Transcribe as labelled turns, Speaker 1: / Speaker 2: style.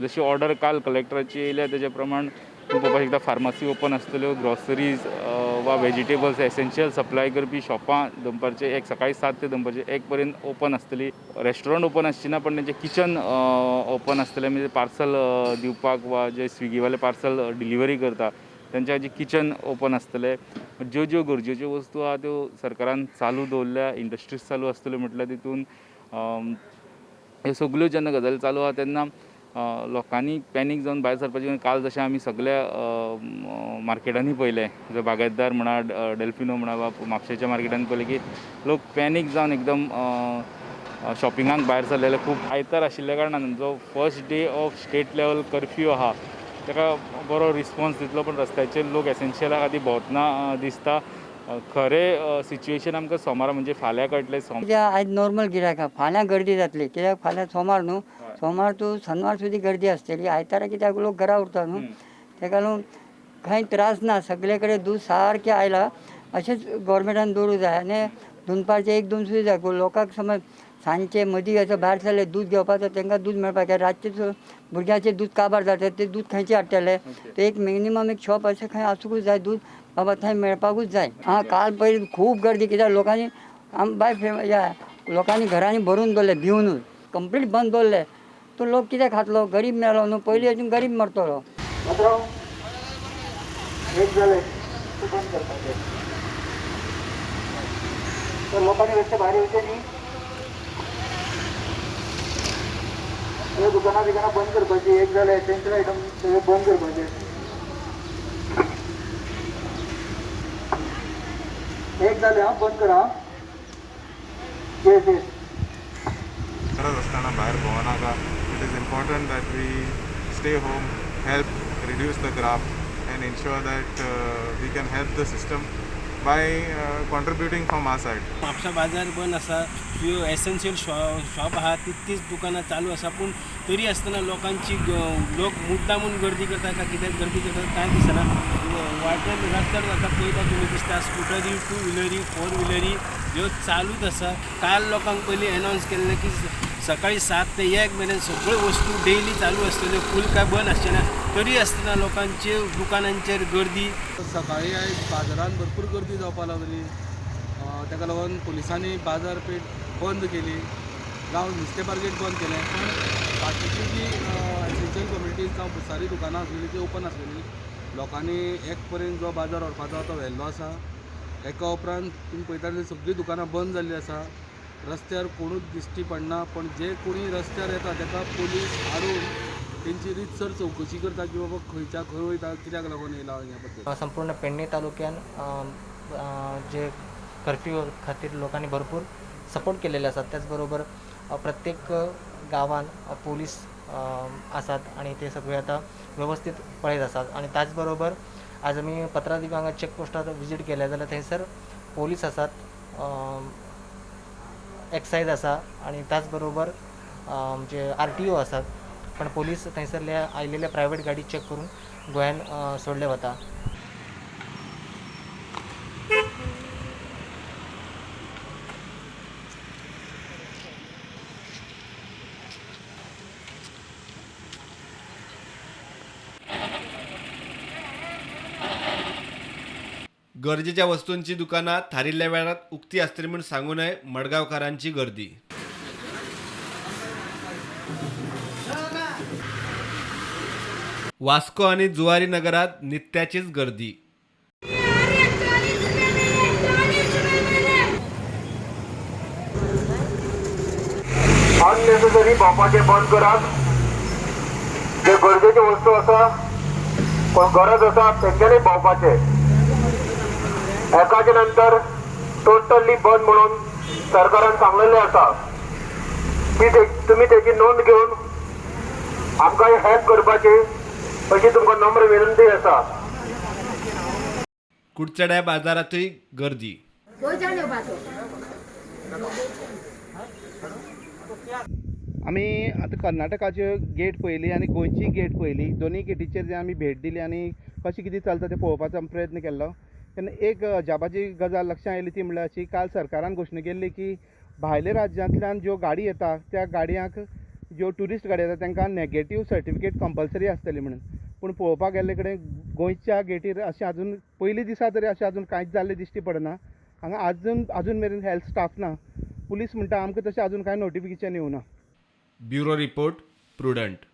Speaker 1: जशी ऑर्डर काल कलेक्टराची येयल्या तेजे प्रमाण पळोवपाक शकता फार्मासी ओपन आसतल्यो, ग्रॉसरीज वा व्हेजिटेबल्स एसेन्शियल सप्लाय करपी शॉपां दनपारचे एक सकाळी 7 ते दनपारचे 1 पर्यंत ओपन आसतली. रेस्टॉरंट ओपन आसची ना पण तेंचे किचन ओपन आसतले म्हणजे पार्सल दिवपाक वा जे स्विगीवाले पार्सल डिलिव्हरी करता तेंच्या जे किचन ओपन आसतले. ज्यो ज्यो गरजेच्यो वस्तू आहा त्यो सरकारान चालू दवरल्या. इंडस्ट्रीज चालू आसतल्यो म्हटल्यार तितून ह्यो सगळ्यो जेन्ना गजाली चालू आहा तेन्ना लोकांनी पॅनीक जावन भायर सरपाचें. काल जशें आमी सगळ्या मार्केटांनी पळयलें जर बागायतदार म्हणा डेल्फिनो म्हणा वा म्हापशेच्या मार्केटांनी पळयलें की लोक पॅनीक जावन एकदम शॉपिंगाक भायर सरलेले. खूब आयतार आशिल्ल्या कारणान जो first day of state level curfew आहा ताका बरो रिस्पॉन्स दितलो. पण रस्त्याचेर लोक एसेन्शियला खातीर भोंवतना दिसता. खरें सिच्युएशन आमकां सोमारा म्हणजे फाल्यां कळटलें.
Speaker 2: कित्याक आयज नॉर्मल गिरायक आहा, फाल्यां गर्दी जातली. कित्याक फाल्यां सोमार न्हू, सोमार टू शनवार सुद्दां गर्दी आसतली. आयतारा कित्याक लोक घरा उरता न्हू, ताका लागून कांय त्रास ना. सगळे कडेन दूद सारकें आयलां अशेंच गोवोरमेंटान दवरूंक जाय. आनी दनपारचें 1-2 सुद्दां जाय. लोकांक समज सांजचे मदीं असं भायर सरले दूद घेवपाक तांकां दूद मेळपाक जाय. रातचें भुरग्यांचें दूद काबार जाता ते दूद खंयचे हाडटले. ते एक मिनिमम एक शॉप अशें खंय आसूंकूच जाय दूद बाबा थंय मेळपाकूच जाय. काल पयलीं खूब गर्दी कित्याक लोकांनी लोकांनी घरांनी भरून दवरले भिवनूच कंप्लीट बंद दवरले. तो लोक कितें खातलो, गरीब मेलो न्हू. पयलीं अजून गरीब मरतलो. लोकांनी रस्ते भायर येवचे न्ही. हे दुकानां बंद करपाची. एक जालें एसेन्शियल आयटम सगळे बंद करपाचे. एक जालें बंद करा.
Speaker 3: गरज असताना बाहेर भोंवनाका. It is important that we stay home, help reduce the graph and ensure that we can help the system by contributing from our side.
Speaker 4: Mapusa बाजार बंद आसा. ज्यो एसेन्शियल शॉप आहा तितकीच दुकानां चालू आसा. पूण तरी आसतना लोकांची लोक मुद्दामून गर्दी करता काय कित्याक गर्दी करता कांय दिसना. वाटेर रस्त्यार वता पळयता तुमी दिसता स्कुटरी, 2 व्हिलरी, 4 व्हिलरी ह्यो चालूच आसा. काल लोकांक पयलीं अनावन्स केल्लें की सकाळी 7 ते 1 मेरेन सगळ्यो वस्तू डेली चालू आसतल्यो, फूल काय बंद आसचे ना. तरी आसतना लोकांचे दुकानांचेर गर्दी.
Speaker 5: सकाळी आयज बाजारांत भरपूर गर्दी जावपाक लागली. ताका लागून पुलिसांनी बाजारपेठ बंद केली. जावं नुस्तें मार्केट बंद केलें. पण बाकीची जी एसेन्शियल कम्युनिटीज जावं भुसारी दुकानां आसलेली ती ओपन आसलेली. लोकांनी 1 पर्यंत जो बाजार व्हरपाचो तो व्हेल्लो आसा. एका उपरांत तुमी पळयता जाल्यार सगळीं दुकानां बंद जाल्लीं आसा. रस्त्यार कोणूच दिश्टी पडना. पण जे कोणी रस्त्यार येता ताका पुलीस हाडून तेंची रितसर चवकशी करता की बाबा खंयच्या खंय वयता, कित्याक लागून येयला ह्या बद्दल.
Speaker 6: संपूर्ण पेडणे तालुक्यान जे कर्फ्यू खातीर लोकांनी भरपूर सपोर्ट केलेले आसात. त्याचबरोबर प्रत्येक गांवान पोलीस आसात आणि ते सगळे आता व्यवस्थित पळयत आसात. आणि त्याचबरोबर आज आमी पत्रादी हांगा चेकपोस्टार विजीट केल्या जाल्यार थंयसर पोलीस आसात, एक्सायज आसा आणि त्याचबरोबर जे RTO आसात. पण पोलीस थंयसरल्या आयिल्ल्या प्रायवेट गाडी चेक करून गोंयान सोडले वता.
Speaker 7: गरजेच्या वस्तूंची दुकानां थारिल्ल्या वेळात उक्ती आसतली म्हूण सांगू नये. मडगांवकारांची गर्दी. वास्को आणि जुवारी नगरात नित्याचीच गर्दी.
Speaker 8: अननेसेसरी भोंवपाचें बंद करात. जे गरजेच्यो वस्तू आसा, कोण गरज आसा तेंच्यांनी भोंवपाचें. एकाचे नंतर टोटली बंद म्हणून सरकारान सांगलेलें आसा. तुमी तेची नोंद घेवन आमकां हेल्प करपाची अशी तुमकां नम्र विनंती आसा.
Speaker 7: कुडचड्या बाजारातूय गर्दी.
Speaker 9: आमी आतां कर्नाटकाच्यो गेट पळयली आनी गोंयची गेट पळयली. दोनूय गेटीचेर जे आमी भेट दिली आनी कशें कितें चलता तें पळोवपाचो प्रयत्न केल्लो. तेन्ना एक जापाची गजाल लक्षांत आयली ती म्हणल्यार अशी, काल सरकारान घोशणा केल्ली की भायल्या राज्यांतल्यान ज्यो गाडी येता त्या गाडयांक ज्यो ट्युरिस्ट गाडी येता तांकां नेगेटीव सर्टिफिकेट कंपल्सरी आसतली म्हणून. पूण पळोवपाक गेल्ले कडेन गोंयच्या गेटीर अशें आजून पयलीं दिसा तरी अशें आजून कांयच जाल्लें दिश्टी पडना. हांगा आजून मेरेन हेल्थ स्टाफ ना. पुलीस म्हणटा आमकां तशें आजून कांय नोटिफिकेशन येवना.
Speaker 7: Bureau report prudent.